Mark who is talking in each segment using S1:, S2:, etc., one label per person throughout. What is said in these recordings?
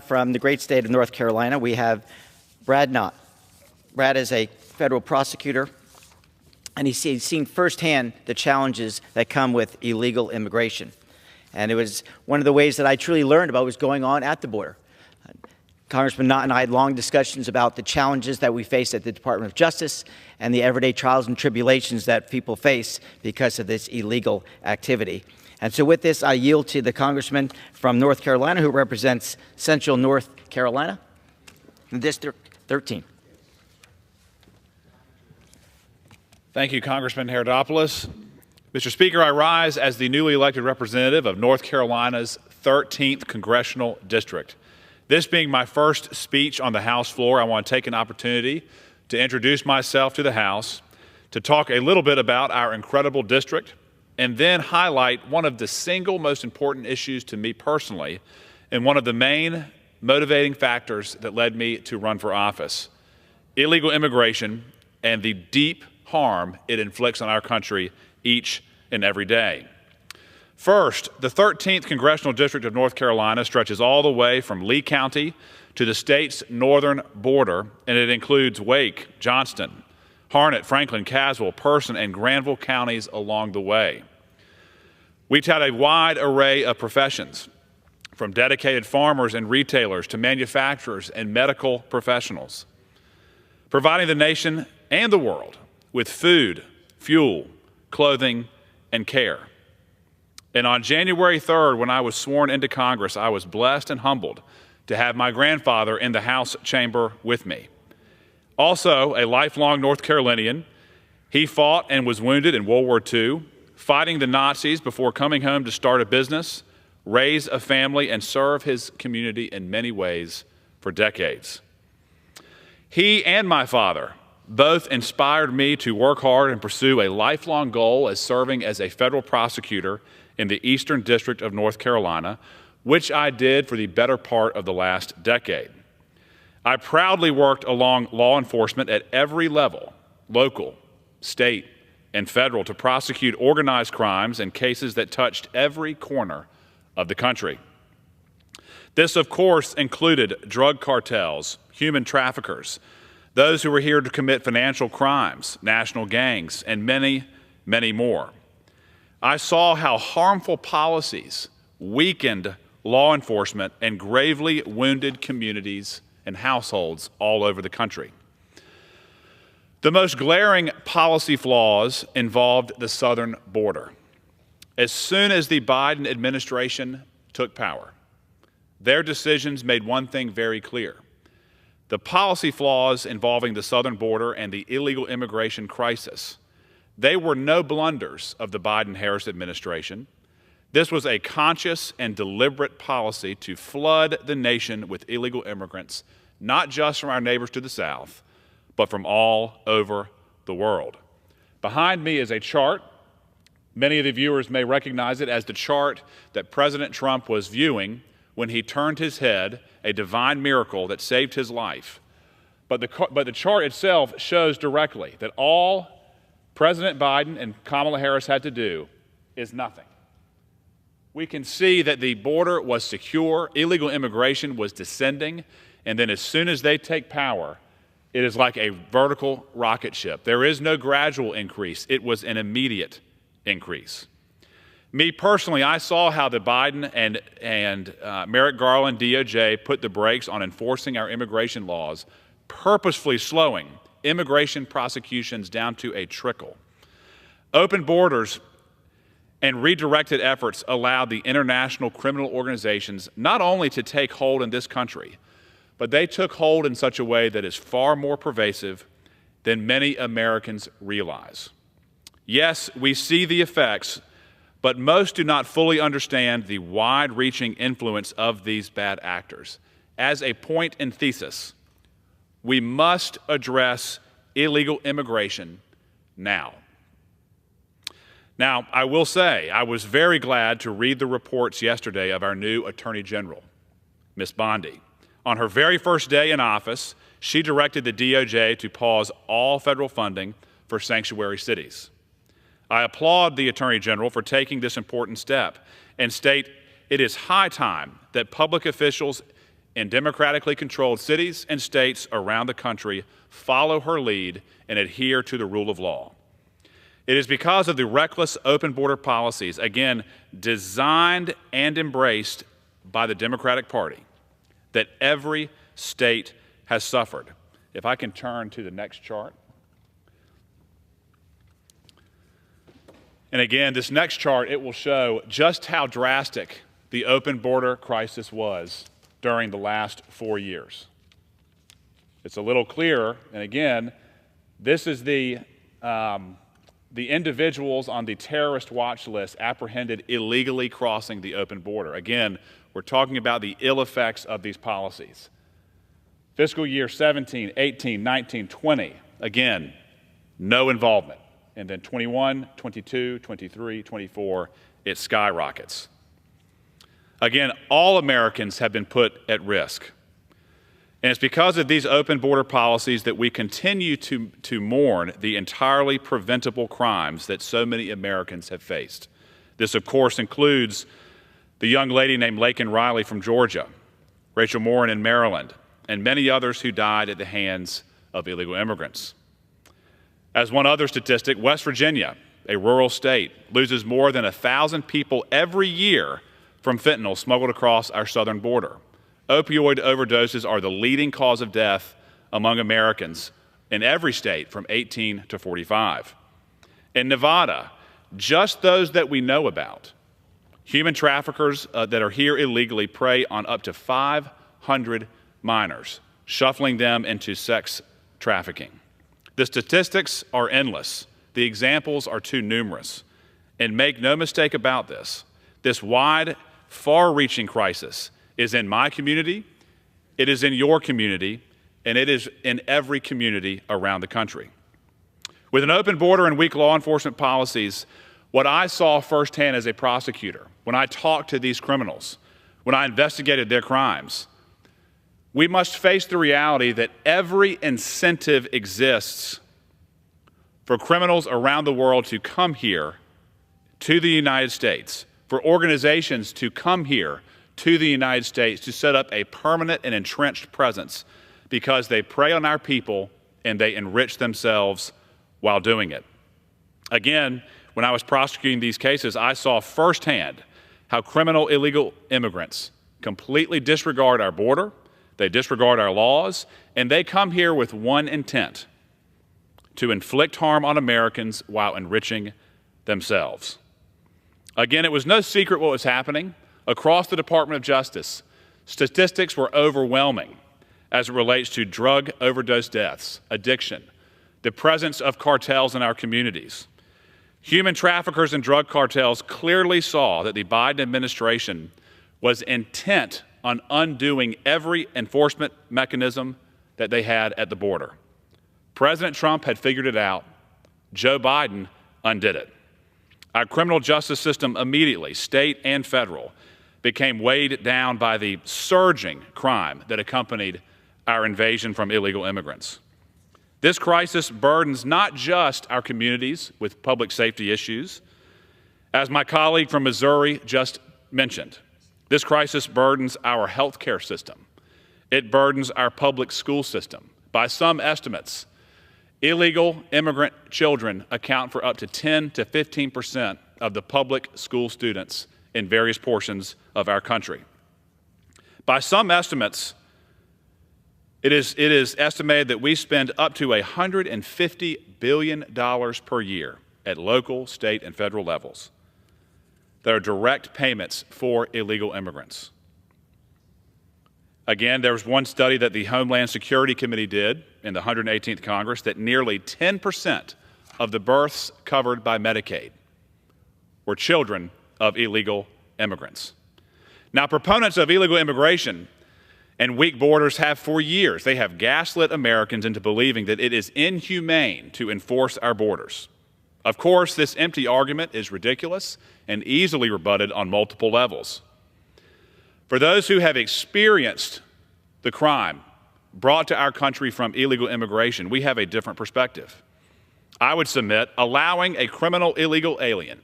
S1: From the great state of North Carolina, we have Brad Knott. Brad is a federal prosecutor, and he's seen firsthand the challenges that come with illegal immigration. And it was one of the ways that I truly learned about what was going on at the border. Congressman Knott and I had long discussions about the challenges that we face at the Department of Justice and the everyday trials and tribulations that people face because of this illegal activity. And so with this, I yield to the congressman from North Carolina who represents Central North Carolina, District 13.
S2: Thank you, Congressman Herodopoulos. Mr. Speaker, I rise as the newly elected representative of North Carolina's 13th Congressional District. This being my first speech on the House floor, I want to take an opportunity to introduce myself to the House, to talk a little bit about our incredible district, and then highlight one of the single most important issues to me personally and one of the main motivating factors that led me to run for office: illegal immigration and the deep harm it inflicts on our country each and every day. First, the 13th Congressional District of North Carolina stretches all the way from Lee County to the state's northern border, and it includes Wake, Johnston, Harnett, Franklin, Caswell, Person, and Granville counties along the way. We tout a wide array of professions, from dedicated farmers and retailers to manufacturers and medical professionals, providing the nation and the world with food, fuel, clothing, and care. And on January 3rd, when I was sworn into Congress, I was blessed and humbled to have my grandfather in the House chamber with me. Also, a lifelong North Carolinian, he fought and was wounded in World War II, fighting the Nazis before coming home to start a business, raise a family, and serve his community in many ways for decades. He and my father both inspired me to work hard and pursue a lifelong goal as serving as a federal prosecutor in the Eastern District of North Carolina, which I did for the better part of the last decade. I proudly worked along law enforcement at every level, local, state, and federal, to prosecute organized crimes and cases that touched every corner of the country. This, of course, included drug cartels, human traffickers, those who were here to commit financial crimes, national gangs, and many, many more. I saw how harmful policies weakened law enforcement and gravely wounded communities and households all over the country. The most glaring policy flaws involved the southern border. As soon as the Biden administration took power, their decisions made one thing very clear: the policy flaws involving the southern border and the illegal immigration crisis. They were no blunders of the Biden-Harris administration. This was a conscious and deliberate policy to flood the nation with illegal immigrants, not just from our neighbors to the south, but from all over the world. Behind me is a chart. Many of the viewers may recognize it as the chart that President Trump was viewing when he turned his head, a divine miracle that saved his life. But the chart itself shows directly that all President Biden and Kamala Harris had to do is nothing. We can see that the border was secure, illegal immigration was descending, and then as soon as they take power, it is like a vertical rocket ship. There is no gradual increase. It was an immediate increase. Me personally, I saw how the Biden and Merrick Garland DOJ put the brakes on enforcing our immigration laws, purposefully slowing immigration prosecutions down to a trickle. Open borders and redirected efforts allowed the international criminal organizations not only to take hold in this country, but they took hold in such a way that is far more pervasive than many Americans realize. Yes, we see the effects, but most do not fully understand the wide-reaching influence of these bad actors. As a point in thesis, we must address illegal immigration now. Now, I will say, I was very glad to read the reports yesterday of our new Attorney General, Ms. Bondi. On her very first day in office, she directed the DOJ to pause all federal funding for sanctuary cities. I applaud the Attorney General for taking this important step and state it is high time that public officials in democratically controlled cities and states around the country follow her lead and adhere to the rule of law. It is because of the reckless open border policies, again, designed and embraced by the Democratic Party, that every state has suffered. If I can turn to the next chart. And again, this next chart, it will show just how drastic the open border crisis was during the last 4 years. It's a little clearer, and again, this is the individuals on the terrorist watch list apprehended illegally crossing the open border. Again, we're talking about the ill effects of these policies. Fiscal year 17, 18, 19, 20, again, no involvement. And then 21, 22, 23, 24, it skyrockets. Again, all Americans have been put at risk. And it's because of these open border policies that we continue to mourn the entirely preventable crimes that so many Americans have faced. This, of course, includes the young lady named Laken Riley from Georgia, Rachel Morin in Maryland, and many others who died at the hands of illegal immigrants. As one other statistic, West Virginia, a rural state, loses more than 1,000 people every year from fentanyl smuggled across our southern border. Opioid overdoses are the leading cause of death among Americans in every state from 18 to 45. In Nevada, just those that we know about, human traffickers that are here illegally prey on up to 500 minors, shuffling them into sex trafficking. The statistics are endless. The examples are too numerous. And make no mistake about this, this wide, far-reaching crisis is in my community, it is in your community, and it is in every community around the country. With an open border and weak law enforcement policies, what I saw firsthand as a prosecutor, when I talked to these criminals, when I investigated their crimes, we must face the reality that every incentive exists for criminals around the world to come here to the United States, for organizations to come here to the United States to set up a permanent and entrenched presence because they prey on our people and they enrich themselves while doing it. Again, when I was prosecuting these cases, I saw firsthand how criminal illegal immigrants completely disregard our border, they disregard our laws, and they come here with one intent: to inflict harm on Americans while enriching themselves. Again, it was no secret what was happening. Across the Department of Justice, statistics were overwhelming as it relates to drug overdose deaths, addiction, the presence of cartels in our communities. Human traffickers and drug cartels clearly saw that the Biden administration was intent on undoing every enforcement mechanism that they had at the border. President Trump had figured it out. Joe Biden undid it. Our criminal justice system immediately, state and federal, became weighed down by the surging crime that accompanied our invasion from illegal immigrants. This crisis burdens not just our communities with public safety issues. As my colleague from Missouri just mentioned, this crisis burdens our health care system. It burdens our public school system. By some estimates, illegal immigrant children account for up to 10 to 15% of the public school students in various portions of our country. By some estimates, it is estimated that we spend up to $150 billion per year at local, state, and federal levels that are direct payments for illegal immigrants. Again, there was one study that the Homeland Security Committee did in the 118th Congress that nearly 10% of the births covered by Medicaid were children of illegal immigrants. Now, proponents of illegal immigration and weak borders have for years, they have gaslit Americans into believing that it is inhumane to enforce our borders. Of course, this empty argument is ridiculous and easily rebutted on multiple levels. For those who have experienced the crime brought to our country from illegal immigration, we have a different perspective. I would submit allowing a criminal illegal alien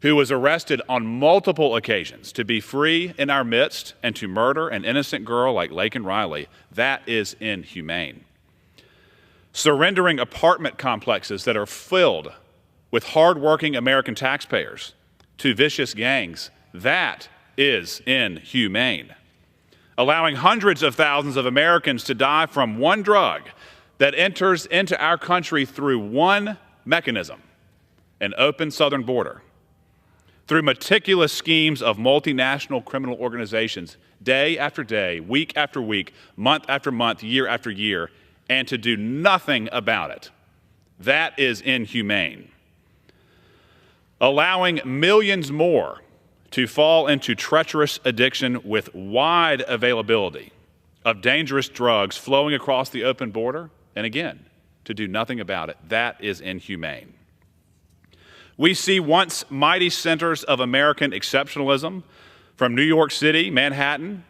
S2: who was arrested on multiple occasions to be free in our midst and to murder an innocent girl like Laken Riley, that is inhumane. Surrendering apartment complexes that are filled with hardworking American taxpayers to vicious gangs, that is inhumane. Allowing hundreds of thousands of Americans to die from one drug that enters into our country through one mechanism, an open southern border, through meticulous schemes of multinational criminal organizations, day after day, week after week, month after month, year after year, and to do nothing about it. That is inhumane. Allowing millions more to fall into treacherous addiction with wide availability of dangerous drugs flowing across the open border, and again, to do nothing about it, that is inhumane. We see once mighty centers of American exceptionalism from New York City, Manhattan,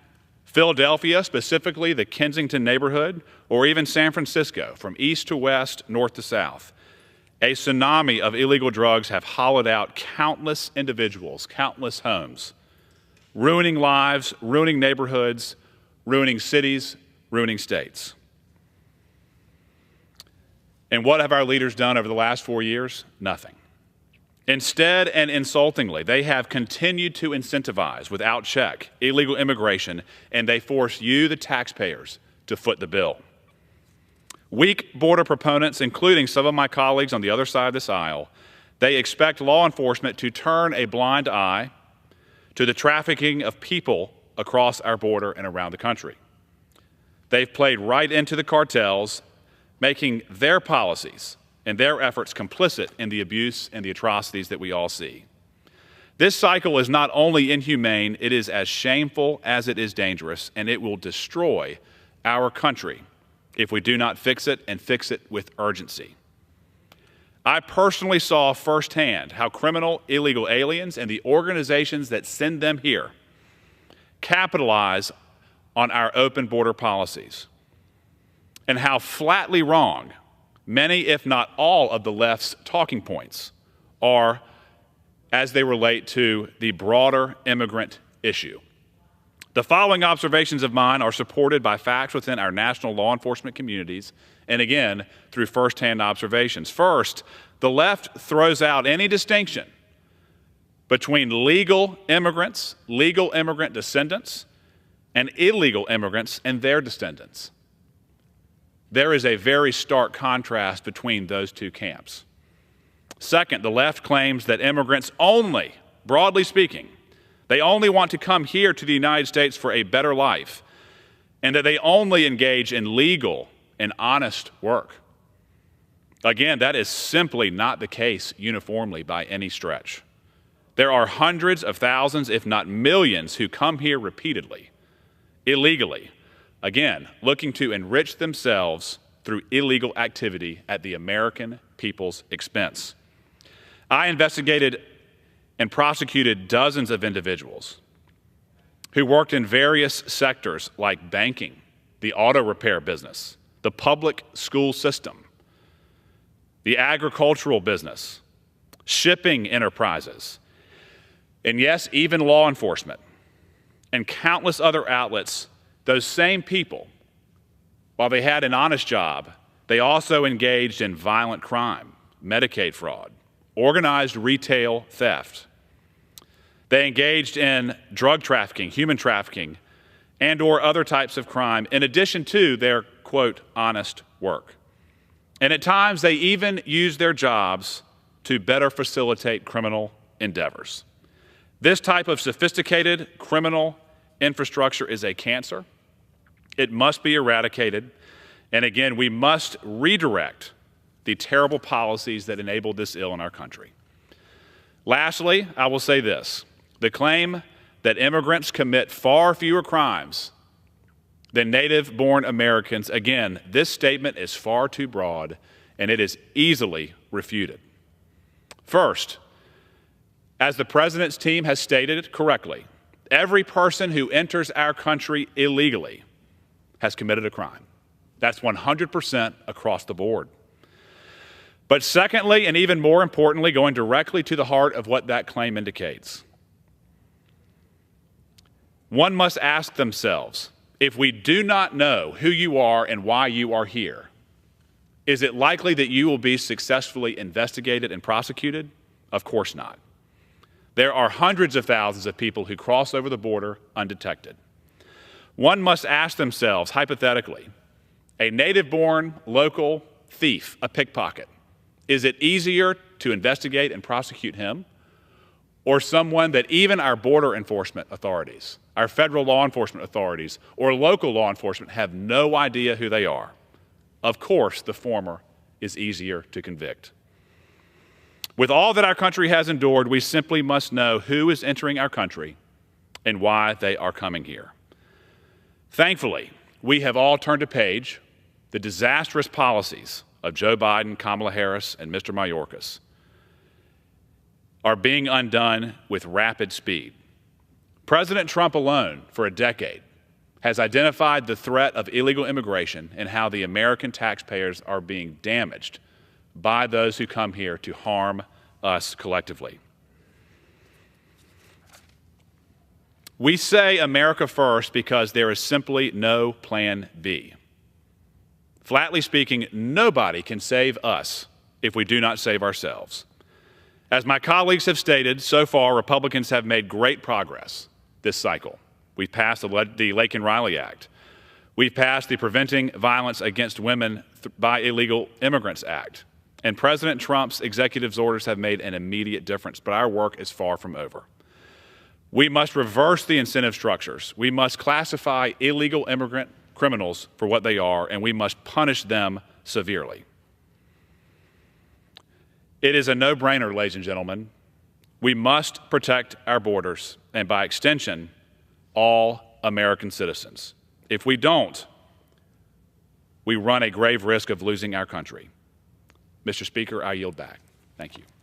S2: Philadelphia, specifically the Kensington neighborhood, or even San Francisco, from east to west, north to south. A tsunami of illegal drugs have hollowed out countless individuals, countless homes, ruining lives, ruining neighborhoods, ruining cities, ruining states. And what have our leaders done over the last 4 years? Nothing. Instead, and insultingly, they have continued to incentivize, without check, illegal immigration, and they force you, the taxpayers, to foot the bill. Weak border proponents, including some of my colleagues on the other side of this aisle, they expect law enforcement to turn a blind eye to the trafficking of people across our border and around the country. They've played right into the cartels, making their policies and their efforts complicit in the abuse and the atrocities that we all see. This cycle is not only inhumane, it is as shameful as it is dangerous, and it will destroy our country if we do not fix it and fix it with urgency. I personally saw firsthand how criminal illegal aliens and the organizations that send them here capitalize on our open border policies, and how flatly wrong many, if not all, of the left's talking points are as they relate to the broader immigrant issue. The following observations of mine are supported by facts within our national law enforcement communities, and again, through firsthand observations. First, the left throws out any distinction between legal immigrants, legal immigrant descendants, and illegal immigrants and their descendants. There is a very stark contrast between those two camps. Second, the left claims that immigrants only, broadly speaking, they only want to come here to the United States for a better life, and that they only engage in legal and honest work. Again, that is simply not the case uniformly by any stretch. There are hundreds of thousands, if not millions, who come here repeatedly, illegally, again, looking to enrich themselves through illegal activity at the American people's expense. I investigated and prosecuted dozens of individuals who worked in various sectors like banking, the auto repair business, the public school system, the agricultural business, shipping enterprises, and yes, even law enforcement, and countless other outlets. Those same people, while they had an honest job, they also engaged in violent crime, Medicaid fraud, organized retail theft. They engaged in drug trafficking, human trafficking, and or other types of crime in addition to their, quote, honest work. And at times they even used their jobs to better facilitate criminal endeavors. This type of sophisticated criminal infrastructure is a cancer. It must be eradicated. And again, we must redirect the terrible policies that enable this ill in our country. Lastly, I will say this. The claim that immigrants commit far fewer crimes than native-born Americans, again, this statement is far too broad, and it is easily refuted. First, as the President's team has stated correctly, every person who enters our country illegally has committed a crime. That's 100% across the board. But secondly, and even more importantly, going directly to the heart of what that claim indicates, one must ask themselves, if we do not know who you are and why you are here, is it likely that you will be successfully investigated and prosecuted? Of course not. There are hundreds of thousands of people who cross over the border undetected. One must ask themselves, hypothetically, a native-born local thief, a pickpocket, is it easier to investigate and prosecute him, or someone that even our border enforcement authorities, our federal law enforcement authorities, or local law enforcement have no idea who they are? Of course, the former is easier to convict. With all that our country has endured, we simply must know who is entering our country and why they are coming here. Thankfully, we have all turned a page. The disastrous policies of Joe Biden, Kamala Harris, and Mr. Mayorkas are being undone with rapid speed. President Trump alone, for a decade, has identified the threat of illegal immigration and how the American taxpayers are being damaged by those who come here to harm us collectively. We say America first because there is simply no plan B. Flatly speaking, nobody can save us if we do not save ourselves. As my colleagues have stated, so far Republicans have made great progress this cycle. We've passed the Laken Riley Act. We've passed the Preventing Violence Against Women by Illegal Immigrants Act. And President Trump's executive orders have made an immediate difference, but our work is far from over. We must reverse the incentive structures. We must classify illegal immigrant criminals for what they are, and we must punish them severely. It is a no-brainer, ladies and gentlemen. We must protect our borders, and by extension, all American citizens. If we don't, we run a grave risk of losing our country. Mr. Speaker, I yield back. Thank you.